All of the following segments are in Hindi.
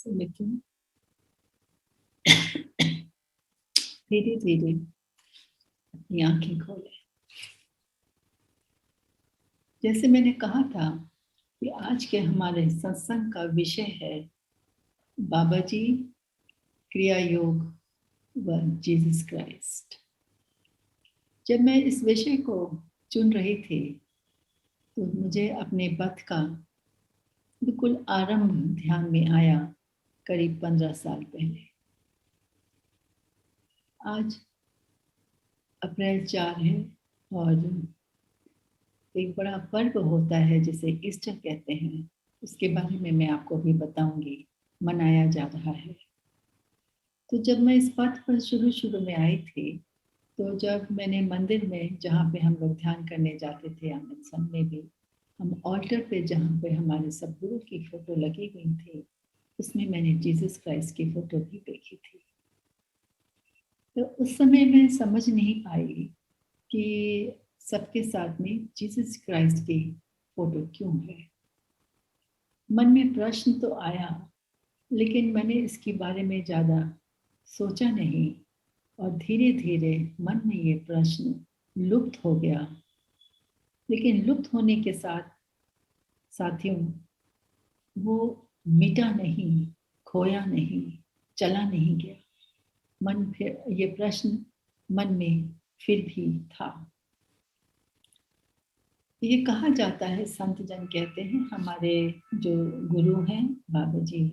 से मिथुन धीरे धीरे अपनी आंखें खोले। जैसे मैंने कहा था कि आज के हमारे सत्संग का विषय है बाबा जी, क्रिया योग व जीसस क्राइस्ट। जब मैं इस विषय को चुन रही थी तो मुझे अपने पथ का बिल्कुल आरंभ ध्यान में आया, करीब 15 साल पहले। आज अप्रैल 4 है और एक बड़ा पर्व होता है जिसे ईस्टर कहते हैं, उसके बारे में मैं आपको भी बताऊंगी, मनाया जा रहा है। तो जब मैं इस पथ पर शुरू में आई थी, तो जब मैंने मंदिर में, जहाँ पे हम लोग ध्यान करने जाते थे अमृतसर में भी, हम ऑल्टर पे जहाँ पे हमारे सदगुरु की फोटो लगी हुई थी, उसमें मैंने जीसस क्राइस्ट की फोटो भी देखी थी। तो उस समय मैं समझ नहीं पाई कि सबके साथ में जीसस क्राइस्ट की फोटो क्यों है। मन में प्रश्न तो आया, लेकिन मैंने इसके बारे में ज़्यादा सोचा नहीं और धीरे धीरे मन में ये प्रश्न लुप्त हो गया। लेकिन लुप्त होने के साथ साथियों, वो मिटा नहीं, खोया नहीं, चला नहीं गया। मन फिर ये प्रश्न मन में फिर भी था। ये कहा जाता है, संत जन कहते हैं, हमारे जो गुरु हैं बाबा जी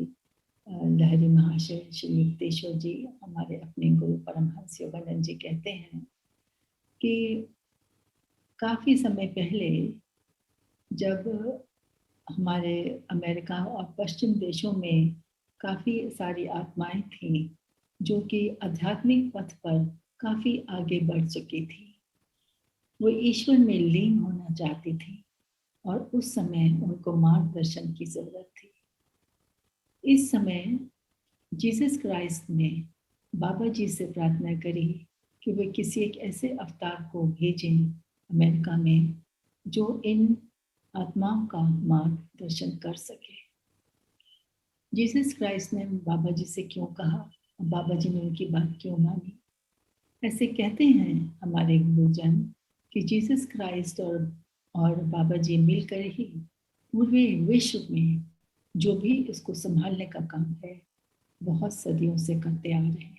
लहरी महाशय श्री युक्तेश्वर जी, हमारे अपने गुरु परमहंस योगानंद जी कहते हैं कि काफ़ी समय पहले जब हमारे अमेरिका और पश्चिम देशों में काफ़ी सारी आत्माएं थीं जो कि आध्यात्मिक पथ पर काफ़ी आगे बढ़ चुकी थी, वो ईश्वर में लीन होना चाहती थी और उस समय उनको मार्गदर्शन की जरूरत थी। इस समय जीसस क्राइस्ट ने बाबा जी से प्रार्थना करी कि वे किसी एक ऐसे अवतार को भेजें अमेरिका में जो इन आत्माओं का मार्गदर्शन कर सके। जीसस क्राइस्ट ने बाबा जी से क्यों कहा, बाबा जी ने उनकी बात क्यों मानी? ऐसे कहते हैं हमारे गुरुजन कि जीसस क्राइस्ट और बाबा जी मिलकर ही पूरे विश्व में जो भी इसको संभालने का काम है बहुत सदियों से करते आ रहे हैं।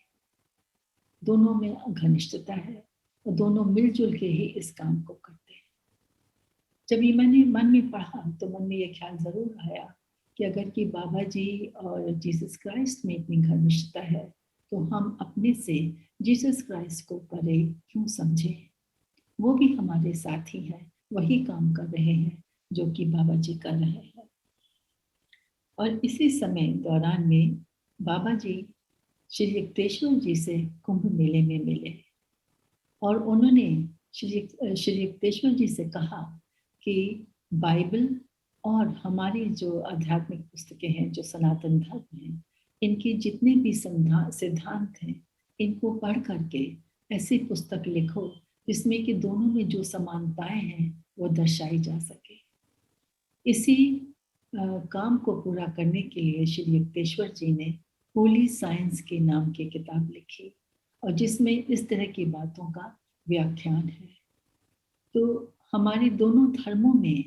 दोनों में घनिष्ठता है और दोनों मिलजुल के ही इस काम को करते हैं। जब ये मैंने मन में पढ़ा तो मन में ये ख्याल जरूर आया कि अगर कि बाबा जी और जीसस क्राइस्ट में इतनी घनिष्ठता है तो हम अपने से जीसस क्राइस्ट को परे क्यों समझें? वो भी हमारे साथ ही है, वही काम कर रहे हैं जो कि बाबा जी कर रहे हैं। और इसी समय दौरान में बाबा जी श्री युक्तेश्वर जी से कुंभ मेले में मिले और उन्होंने श्री युक्तेश्वर जी से कहा कि बाइबल और हमारी जो आध्यात्मिक पुस्तकें हैं, जो सनातन धर्म है, इनके जितने भी सिद्धांत हैं, इनको पढ़ करके ऐसी पुस्तक लिखो जिसमें कि दोनों में जो समानताएं हैं वो दर्शाई जा सके। इसी काम को पूरा करने के लिए श्री युक्तेश्वर जी ने होली साइंस के नाम की किताब लिखी और जिसमें इस तरह की बातों का व्याख्यान है। तो हमारे दोनों धर्मों में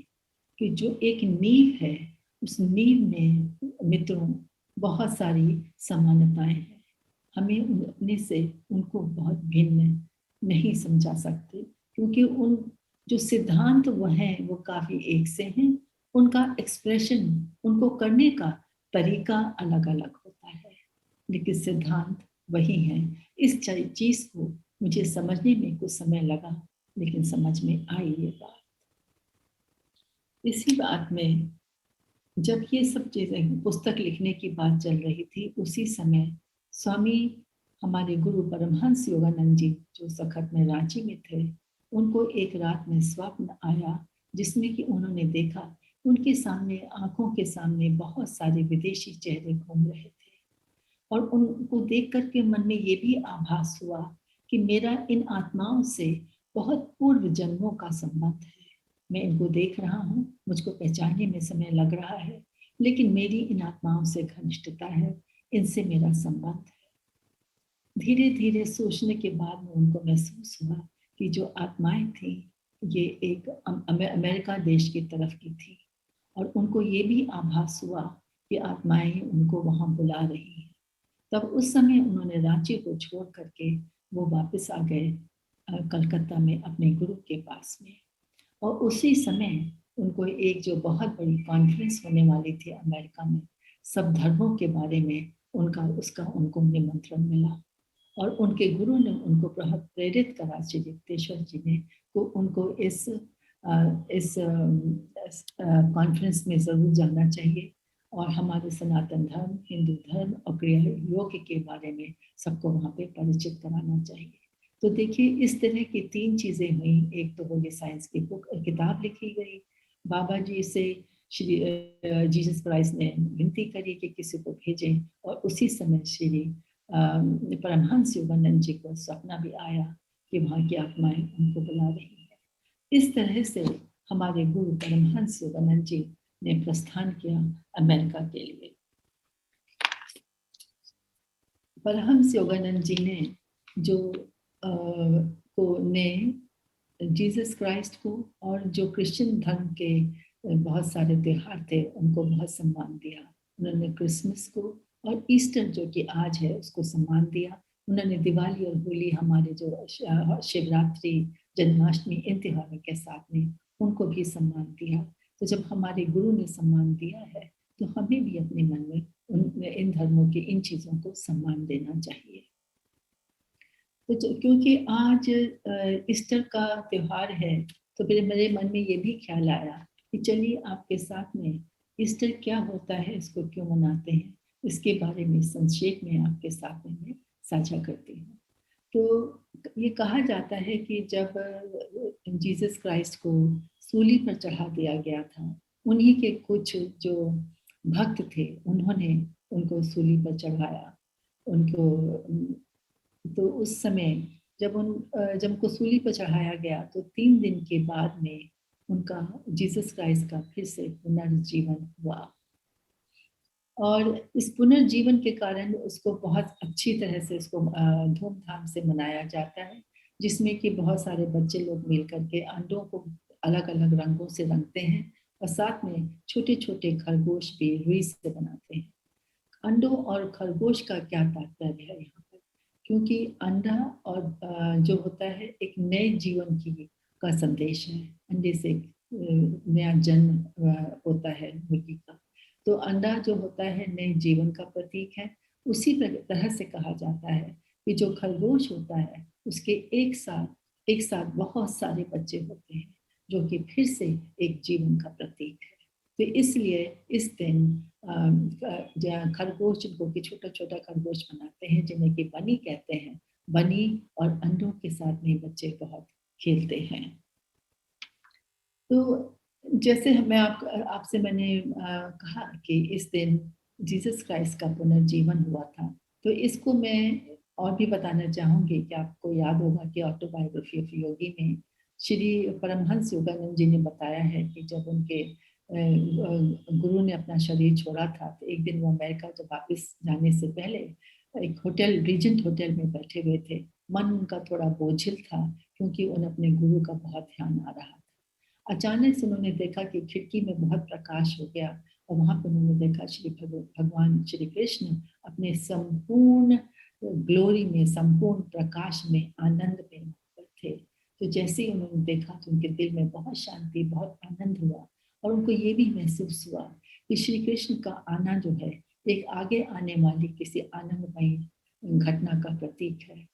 कि जो एक नींव है, उस नींव में मित्रों बहुत सारी समानताएं हैं। हमें अपने से उनको बहुत भिन्न नहीं समझा सकते, क्योंकि उन जो सिद्धांत वो हैं वो काफ़ी एक से हैं, उनका एक्सप्रेशन, उनको करने का तरीका अलग अलग होता है, लेकिन सिद्धांत वही है। इस चीज़ को मुझे समझने में कुछ समय लगा, लेकिन समझ में आई ये बात। इसी बात में जब ये सब चीज़ें पुस्तक लिखने की बात चल रही थी, उसी समय स्वामी हमारे गुरु परमहंस योगानंद जी जो सखत में रांची में थे, उनको एक रात में स्वप्न आया जिसमें कि उन्होंने देखा उनके सामने, आंखों के सामने बहुत सारे विदेशी चेहरे घूम रहे थे और उनको देख करके मन में ये भी आभास हुआ कि मेरा इन आत्माओं से बहुत पूर्व जन्मों का संबंध है। मैं इनको देख रहा हूँ, मुझको पहचानने में समय लग रहा है, लेकिन मेरी इन आत्माओं से घनिष्ठता है, इनसे मेरा संबंध है। धीरे धीरे सोचने के बाद में उनको महसूस हुआ कि जो आत्माएं थी ये एक अमेरिका देश की तरफ की थी, और उनको ये भी आभास हुआ कि आत्माएं उनको वहाँ बुला रही हैं। तब उस समय उन्होंने रांची को छोड़ करके वो वापस आ गए कलकत्ता में अपने गुरु के पास में। और उसी समय उनको एक जो बहुत बड़ी कॉन्फ्रेंस होने वाली थी अमेरिका में, सब धर्मों के बारे में उसका उनको निमंत्रण मिला। और उनके गुरु ने उनको बहुत प्रेरित करा, श्री युक्तेश्वर जी ने, को उनको इस कॉन्फ्रेंस में ज़रूर जाना चाहिए और हमारे सनातन धर्म, हिंदू धर्म और क्रिया योग के बारे में सबको वहाँ पे परिचित कराना चाहिए। तो देखिए इस तरह की 3 चीज़ें हुई। एक तो होली साइंस की किताब लिखी गई, बाबा जी से श्री जीसस क्राइस्ट ने विनती करी कि किसी को भेजें, और उसी समय श्री परमहंस योगानंद जी को सपना भी आया कि वहाँ की आत्माएं उनको बुला रही है। इस तरह से हमारे गुरु परमहंस योगानंद जी ने प्रस्थान किया अमेरिका के लिए। परमहंस योगानंद जी ने जो जीसस क्राइस्ट को और जो क्रिश्चियन धर्म के बहुत सारे त्योहार थे उनको बहुत सम्मान दिया। उन्होंने क्रिसमस को और ईस्टर जो कि आज है उसको सम्मान दिया। उन्होंने दिवाली और होली, हमारे जो शिवरात्रि, जन्माष्टमी, इन त्योहारों के साथ में उनको भी सम्मान दिया। तो जब हमारे गुरु ने सम्मान दिया है तो हमें भी अपने मन में इन धर्मों की इन चीज़ों को सम्मान देना चाहिए। तो क्योंकि आज ईस्टर का त्योहार है तो फिर मेरे मन में ये भी ख्याल आया कि चलिए आपके साथ में ईस्टर क्या होता है, इसको क्यों मनाते हैं, इसके बारे में संक्षेप में आपके साथ में मैं साझा करती हूँ। तो ये कहा जाता है कि जब जीसस क्राइस्ट को सूली पर चढ़ा दिया गया था, उन्हीं के कुछ जो भक्त थे उन्होंने उनको सूली पर चढ़ाया। उनको तो उस समय जब उनको सूली पर चढ़ाया गया तो 3 दिन के बाद में उनका जीसस क्राइस्ट का फिर से पुनर्जीवन हुआ। और इस पुनर्जीवन के कारण उसको बहुत अच्छी तरह से उसको धूमधाम से मनाया जाता है, जिसमें कि बहुत सारे बच्चे लोग मिल करके अंडों को अलग अलग रंगों से रंगते हैं और साथ में छोटे छोटे खरगोश भी रुई से बनाते हैं। अंडों और खरगोश का क्या तात्पर्य है यहाँ पर? क्योंकि अंडा और जो होता है एक नए जीवन की का संदेश है। अंडे से नया जन्म होता है मुर्गी का। तो अंडा जो होता है नए जीवन का प्रतीक है। उसी तरह से कहा जाता है कि जो खरगोश होता है उसके एक साथ बहुत सारे बच्चे होते हैं जो कि फिर से एक जीवन का प्रतीक है। तो इसलिए इस दिन खरगोश, जिनको कि छोटा छोटा खरगोश बनाते हैं जिन्हें कि बनी कहते हैं, बनी और अंडों के साथ में बच्चे बहुत खेलते हैं। तो जैसे मैं आपसे मैंने कहा कि इस दिन जीसस क्राइस्ट का पुनर्जीवन हुआ था, तो इसको मैं और भी बताना चाहूँगी कि आपको याद होगा कि ऑटोबायोग्राफी ऑफ योगी में श्री परमहंस योगानंद जी ने बताया है कि जब उनके गुरु ने अपना शरीर छोड़ा था तो एक दिन वो अमेरिका जब वापस जाने से पहले एक होटल, रीजेंट होटल में बैठे हुए थे। मन उनका थोड़ा बोझिल था क्योंकि उन्हें अपने गुरु का बहुत ध्यान आ रहा था। अचानक से उन्होंने देखा कि खिड़की में बहुत प्रकाश हो गया और वहां पर उन्होंने देखा श्री भगवान श्री कृष्ण अपने संपूर्ण ग्लोरी में, संपूर्ण प्रकाश में, आनंद में थे। तो जैसे ही उन्होंने देखा तो उनके दिल में बहुत शांति, बहुत आनंद हुआ और उनको ये भी महसूस हुआ कि श्री कृष्ण का आना जो है एक आगे आने वाली किसी आनंदमयी घटना का प्रतीक है।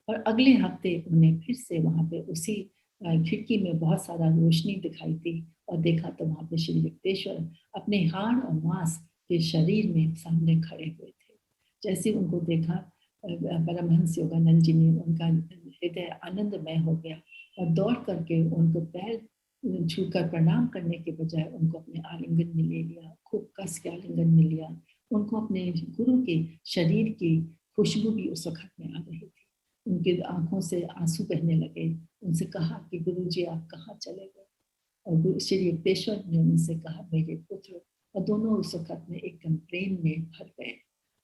और अगले हफ्ते उन्हें फिर से वहां पे उसी खिड़की में बहुत सारा रोशनी दिखाई दी और देखा तो वहां पे श्री युक्तेश्वर अपने हाड़ और मांस के शरीर में सामने खड़े हुए थे। जैसे उनको देखा परमहंस योगानंद जी ने, उनका हृदय आनंदमय हो गया और दौड़ करके उनको पैर छूकर प्रणाम करने के बजाय उनको अपने आलिंगन में ले लिया, खूब कस के आलिंगन में लिया। उनको अपने गुरु के शरीर की खुशबू भी उस वक्त में आ रही थी। उनकी आंखों से आंसू बहने लगे। उनसे कहा कि गुरु जी आप कहाँ चले गए? और श्री युक्तेश्वर ने उनसे कहा, मेरे पुत्र और दोनों उस वक्त में एकदम प्रेम में भर गए।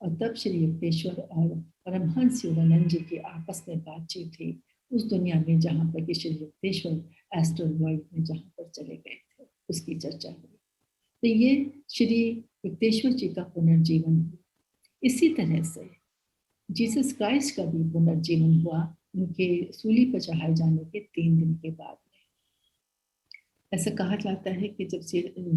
और तब श्री युक्तेश्वर और परमहंस योगानंद जी की आपस में बातचीत थी उस दुनिया में जहाँ पर कि श्री युक्तेश्वर एस्ट्रल वर्ल्ड में जहाँ पर चले गए थे, उसकी चर्चा हुई। तो ये श्री युक्तेश्वर जी का पुनर्जीवन हुआ। इसी तरह से जीसस क्राइस्ट का भी पुनर्जीवन हुआ उनके सूली पर चढ़ाए जाने के 3 दिन के बाद में। ऐसा कहा जाता है कि जब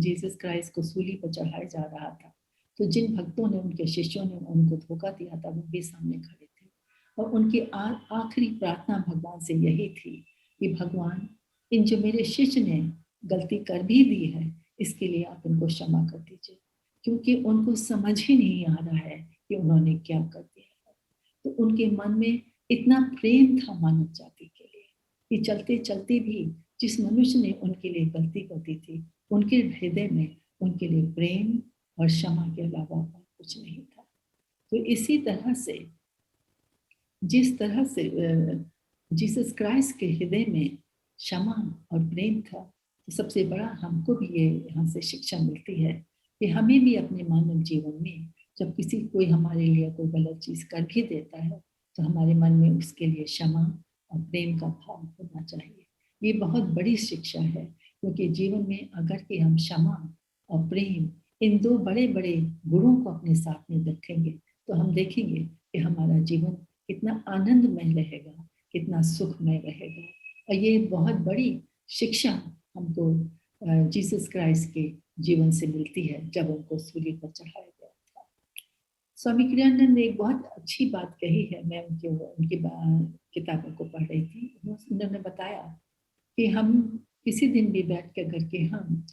जीसस क्राइस्ट को सूली पर चढ़ाया जा रहा था तो जिन भक्तों ने, उनके शिष्यों ने उनको धोखा दिया था, वो भी सामने खड़े थे और उनकी आखिरी प्रार्थना भगवान से यही थी कि भगवान, इन जो मेरे शिष्य ने गलती कर भी दी है इसके लिए आप उनको क्षमा कर दीजिए, क्योंकि उनको समझ ही नहीं आ रहा है कि उन्होंने क्या कर दिया है। तो उनके मन में इतना प्रेम था मानव जाति के लिए कि चलते चलते भी जिस मनुष्य ने उनके लिए गलती कर दी थी, उनके हृदय में उनके लिए प्रेम और क्षमा के अलावा और कुछ नहीं था। तो इसी तरह से जिस तरह से जीसस क्राइस्ट के हृदय में क्षमा और प्रेम था, तो सबसे बड़ा हमको भी ये यहाँ से शिक्षा मिलती है कि हमें भी अपने मानव जीवन में जब किसी कोई हमारे लिए कोई गलत चीज कर भी देता है तो हमारे मन में उसके लिए क्षमा और प्रेम का भाव होना चाहिए। ये बहुत बड़ी शिक्षा है, क्योंकि जीवन में अगर कि हम क्षमा और प्रेम इन 2 बड़े बड़े गुणों को अपने साथ में रखेंगे तो हम देखेंगे कि हमारा जीवन कितना आनंदमय रहेगा, कितना सुखमय रहेगा। और ये बहुत बड़ी शिक्षा हमको जीसस क्राइस्ट के जीवन से मिलती है जब उनको सूली पर चढ़ाया गया था। स्वामी क्रियानंद ने एक बहुत अच्छी बात कही है, मैं उनकी किताबों को पढ़ रही थी, उन्होंने बताया कि हम किसी दिन भी बैठ कर करके हम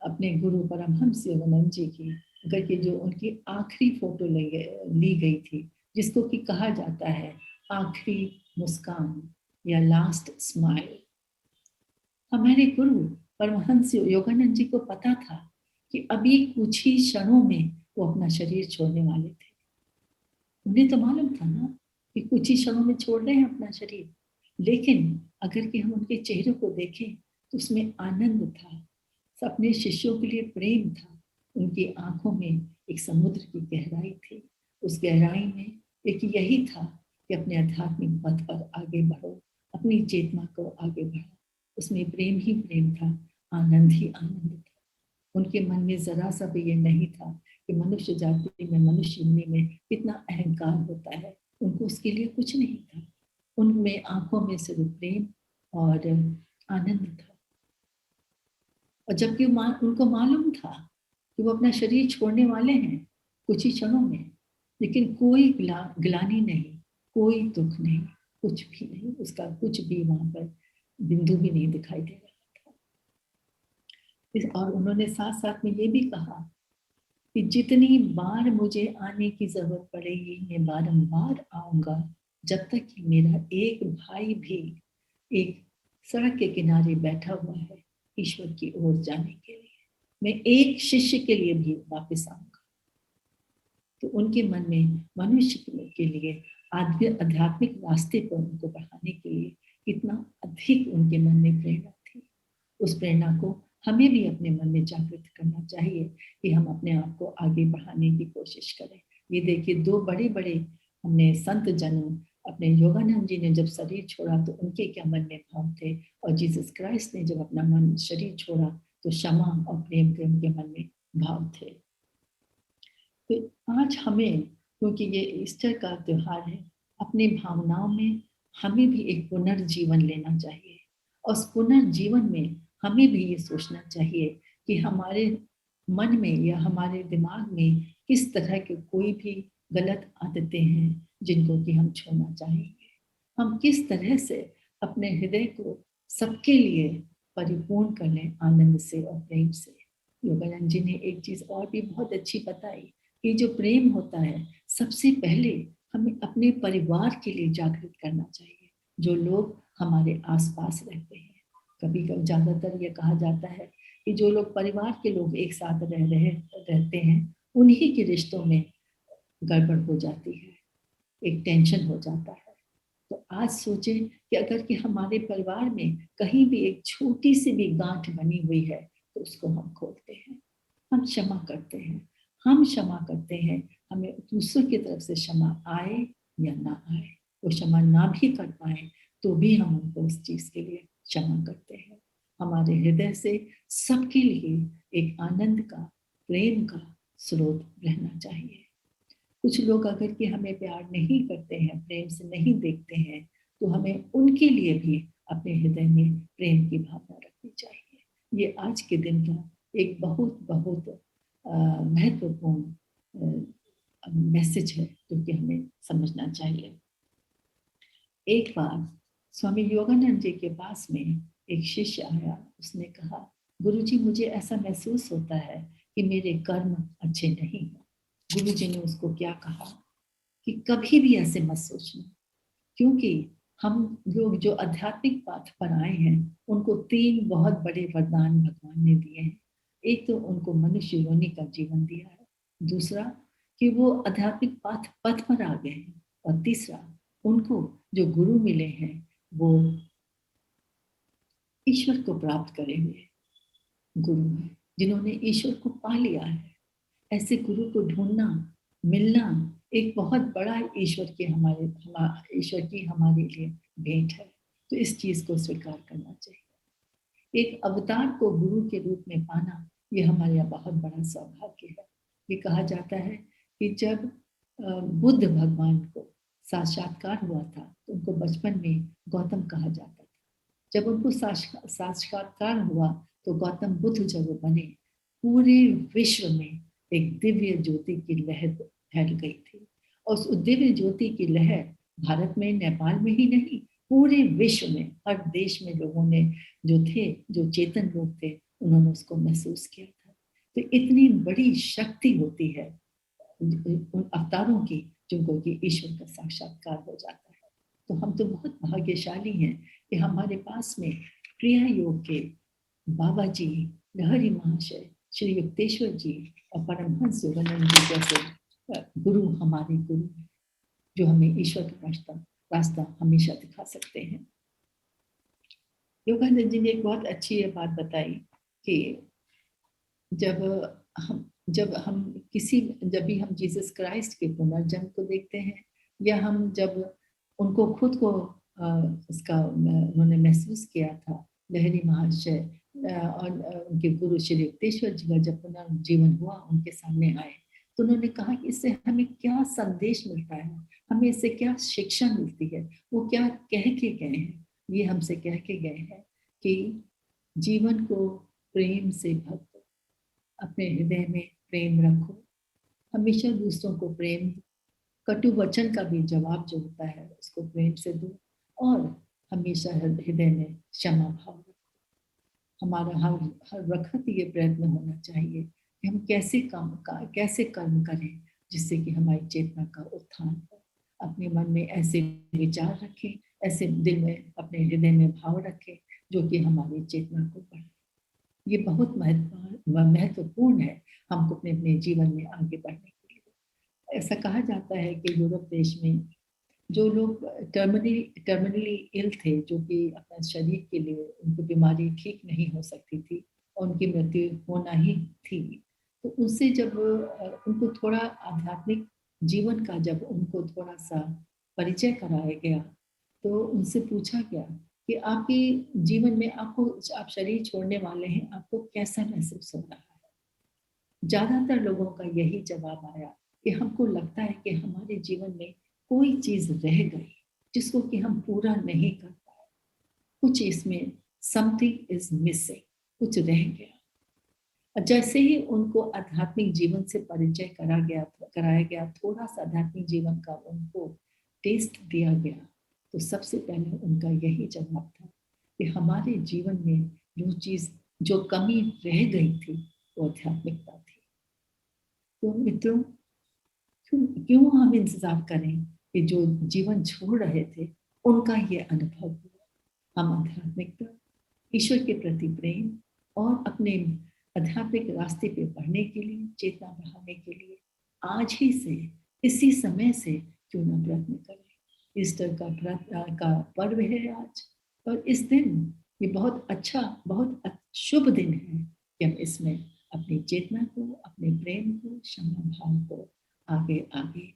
अपने गुरु परमहंस योगानंद जी की करके जो उनकी आखिरी फोटो ली गई थी, जिसको कि कहा जाता है आखिरी मुस्कान या लास्ट स्माइल। हमारे गुरु परमहंस योगानंद जी को पता था कि अभी कुछ ही क्षणों में वो अपना शरीर छोड़ने वाले थे। उन्हें तो मालूम था ना कि कुछ ही क्षणों में छोड़ रहे हैं अपना शरीर, लेकिन अगर कि हम उनके चेहरे को देखें तो उसमें आनंद था, अपने शिष्यों के लिए प्रेम था, उनकी आंखों में एक समुद्र की गहराई थी। उस गहराई में एक यही था कि अपने आध्यात्मिक पथ पर आगे बढ़ो, अपनी चेतना को आगे बढ़ो। उसमें प्रेम ही प्रेम था, आनंद ही आनंद था। उनके मन में जरा सा भी ये नहीं था कि मनुष्य जाति में, मनुष्य योनि में कितना अहंकार होता है, उनको उसके लिए कुछ नहीं था। उनमें आंखों में सिर्फ प्रेम और आनंद था। और जबकि उनको मालूम था कि वो अपना शरीर छोड़ने वाले हैं कुछ ही क्षणों में, लेकिन कोई ग्लानि नहीं, कोई दुख नहीं, कुछ भी नहीं, उसका कुछ भी वहां पर बिंदु भी नहीं दिखाई दे रहा था। और उन्होंने साथ साथ में ये भी कहा कि जितनी बार मुझे आने की जरूरत पड़ेगी मैं बारंबार आऊंगा, जब तक कि मेरा एक भाई भी एक सड़क के किनारे बैठा हुआ है ईश्वर की ओर जाने के लिए, मैं एक शिष्य के लिए भी वापस आऊंगा। तो उनके मन में मनुष्य के लिए आध्यात्मिक रास्ते पर उनको बढ़ाने के लिए कितना अधिक उनके मन में प्रेरणा थी। उस प्रेरणा को हमें भी अपने मन में जागृत करना चाहिए कि हम अपने आप को आगे बढ़ाने की कोशिश करें। ये देखिए 2 बड़े बड़े हमने संत जनों, अपने योगानंद जी ने जब शरीर छोड़ा तो उनके क्या मन में भाव थे, और जीसस क्राइस्ट ने जब अपना मन शरीर छोड़ा तो क्षमा और प्रेम के उनके मन में भाव थे। तो आज हमें, क्योंकि ये ईस्टर का त्योहार है, अपनी भावनाओं में हमें भी एक पुनर्जीवन लेना चाहिए। और उस पुनर्जीवन में हमें भी ये सोचना चाहिए कि हमारे मन में या हमारे दिमाग में किस तरह के कोई भी गलत आदतें हैं जिनको कि हम छोड़ना चाहेंगे। हम किस तरह से अपने हृदय को सबके लिए परिपूर्ण कर लें आनंद से और प्रेम से। योगानंद जी ने एक चीज और भी बहुत अच्छी बताई कि जो प्रेम होता है सबसे पहले हमें अपने परिवार के लिए जागृत करना चाहिए, जो लोग हमारे आसपास रहते हैं। कभी कभी ज्यादातर ये कहा जाता है कि जो लोग परिवार के लोग एक साथ रहते हैं उन्हीं के रिश्तों में गड़बड़ हो जाती है, एक टेंशन हो जाता है। तो आज सोचें कि अगर कि हमारे परिवार में कहीं भी एक छोटी सी भी गांठ बनी हुई है तो उसको हम खोलते हैं। हम क्षमा करते हैं, हम क्षमा करते हैं। हमें दूसरों की तरफ से क्षमा आए या ना आए, वो क्षमा ना भी कर पाए तो भी हम उनको उस चीज के लिए क्षमा करते हैं। हमारे हृदय से सबके लिए एक आनंद का, प्रेम का स्रोत रहना चाहिए। कुछ लोग अगर कि हमें प्यार नहीं करते हैं, प्रेम से नहीं देखते हैं, तो हमें उनके लिए भी अपने हृदय में प्रेम की भावना रखनी चाहिए। ये आज के दिन का एक बहुत बहुत महत्वपूर्ण मैसेज है जो कि हमें समझना चाहिए। एक बार स्वामी योगानंद जी के पास में एक शिष्य आया, उसने कहा, गुरुजी मुझे ऐसा महसूस होता है कि मेरे कर्म अच्छे नहीं हैं। गुरुजी ने उसको क्या कहा कि कभी भी ऐसे मत सोचना, क्योंकि हम लोग जो आध्यात्मिक पाठ पर आए हैं उनको 3 बहुत बड़े वरदान भगवान ने दिए हैं। एक तो उनको मनुष्य योनि का जीवन दिया है, दूसरा कि वो आध्यात्मिक पथ पर आ गए हैं, और तीसरा उनको जो गुरु मिले हैं वो ईश्वर को प्राप्त करे हुए गुरु हैं, जिन्होंने ईश्वर को पा लिया है। ऐसे गुरु को ढूंढना, मिलना एक बहुत बड़ा ईश्वर की हमारे लिए भेंट है। तो इस चीज को स्वीकार करना चाहिए। एक अवतार को गुरु के रूप में पाना, ये हमारे यहाँ बहुत बड़ा सौभाग्य है। ये कहा जाता है कि जब बुद्ध भगवान को साक्षात्कार हुआ था तो उनको बचपन में गौतम कहा जाता था। जब उनको साक्षात्कार हुआ तो गौतम बुद्ध जब वो बने, पूरे विश्व में एक दिव्य ज्योति की लहर फैल गई थी। और उस दिव्य ज्योति की लहर भारत में, नेपाल में ही नहीं, पूरे विश्व में, हर देश में लोगों ने जो चेतन लोग थे, उन्होंने उसको महसूस किया था। तो इतनी बड़ी शक्ति होती है उन अवतारों की, जिनको कि ईश्वर का साक्षात्कार हो जाता है। तो हम तो बहुत भाग्यशाली हैं कि हमारे पास में क्रिया योग के बाबा जी, लहरी महाशय, श्री युक्तेश्वर जी और परमहंस योगानंद जी जैसे गुरु हमारे गुरु हैं, जो हमें ईश्वर का रास्ता हमेशा दिखा सकते हैं। योगानंद जी ने एक बहुत अच्छी ये बात बताई कि जब भी हम जीसस क्राइस्ट के पुनर्जन्म को देखते हैं, या हम जब उनको खुद को उसका उन्होंने महसूस किया था, लहरी महाशय और उनके गुरु श्री युक्तेश्वर जी का जब पुनर्जीवन हुआ, उनके सामने आए, तो उन्होंने कहा कि इससे हमें क्या संदेश मिलता है, हमें इससे क्या शिक्षा मिलती है। वो क्या कह के गए हैं, ये हमसे कह के गए हैं कि जीवन को प्रेम से भर दो, अपने हृदय में प्रेम रखो, हमेशा दूसरों को प्रेम, कटु वचन का भी जवाब जो होता है उसको प्रेम से दो, और हमेशा हृदय में क्षमा भाव रखो। हमारा हर वक्त ये प्रयत्न होना चाहिए कि हम कैसे कर्म करें जिससे कि हमारी चेतना का उत्थान हो। अपने मन में ऐसे विचार रखें, ऐसे दिल में, अपने हृदय में भाव रखें जो कि हमारी चेतना को बढ़ाए। ये बहुत महत्वपूर्ण है हमको अपने अपने जीवन में आगे बढ़ने के लिए। ऐसा कहा जाता है कि यूरोप देश में जो लोग टर्मिनली इल थे, जो कि अपना शरीर के लिए उनको बीमारी ठीक नहीं हो सकती थी और उनकी मृत्यु होना ही थी, तो उनसे जब उनको थोड़ा आध्यात्मिक जीवन का जब उनको थोड़ा सा परिचय कराया गया, तो उनसे पूछा गया कि आपके जीवन में आप शरीर छोड़ने वाले हैं, आपको कैसा महसूस हो रहा है। ज्यादातर लोगों का यही जवाब आया कि हमको लगता है कि हमारे जीवन में कोई चीज रह गई जिसको कि हम पूरा नहीं कर पाए, कुछ इसमें समथिंग इज मिसिंग, कुछ रह गया। जैसे ही उनको आध्यात्मिक जीवन से परिचय कराया गया, थोड़ा सा आध्यात्मिक जीवन का उनको टेस्ट दिया गया, तो सबसे पहले उनका यही जवाब था कि हमारे जीवन में जो कमी रह गई थी वो आध्यात्मिकता थी। तो मित्रों, क्यों हम इंतजार करें कि जो जीवन छोड़ रहे थे उनका ये अनुभव हुआ। हम आध्यात्मिकता, ईश्वर के प्रति प्रेम और अपने आध्यात्मिक रास्ते पे बढ़ने के लिए, चेतना बढ़ाने के लिए आज ही से, इसी समय से क्यों न प्रयत्न करें। ईस्टर का पर्व है आज, और इस दिन ये बहुत अच्छा, बहुत शुभ दिन है कि हम इसमें अपनी चेतना को, अपने प्रेम को, क्षमा भाव को आगे आगे